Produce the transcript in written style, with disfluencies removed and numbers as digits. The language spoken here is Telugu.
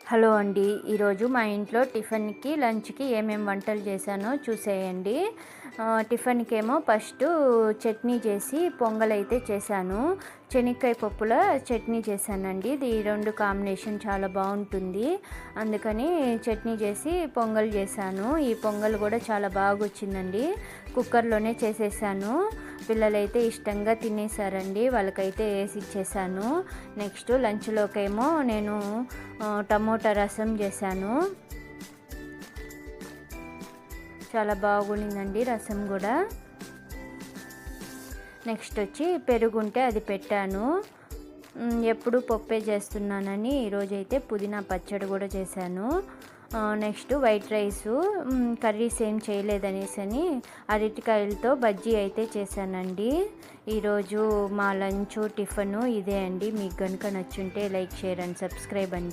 హలో అండి. ఈరోజు మా ఇంట్లో టిఫిన్కి లంచ్కి ఏమేమి వంటలు చేశానో చూసేయండి. టిఫిన్కి ఏమో ఫస్ట్ చట్నీ చేసి పొంగల్ అయితే చేశాను. శనక్కాయ పప్పుల చట్నీ చేశానండి. ఇది రెండు కాంబినేషన్ చాలా బాగుంటుంది, అందుకని చట్నీ చేసి పొంగల్ చేశాను. ఈ పొంగల్ కూడా చాలా బాగా వచ్చిందండి. కుక్కర్లోనే చేసేసాను. పిల్లలైతే ఇష్టంగా తినేసారండి, వాళ్ళకైతే వేసి ఇచ్చేసాను. నెక్స్ట్ లంచ్లోకేమో నేను టమోటా రసం చేశాను. చాలా బాగుండిందండి రసం కూడా. నెక్స్ట్ వచ్చి పెరుగుంటే అది పెట్టాను. ఎప్పుడు పప్పే చేస్తున్నానని ఈరోజైతే పుదీనా పచ్చడి కూడా చేశాను. నెక్స్ట్ వైట్ రైసు, కర్రీస్ ఏం చేయలేదనేసి అరటికాయలతో బజ్జీ అయితే చేశానండి. ఈరోజు మా లంచ్ టిఫిన్ ఇదే అండి. మీకు కనుక నచ్చుంటే లైక్, షేర్ అండ్ సబ్స్క్రైబ్ అండి.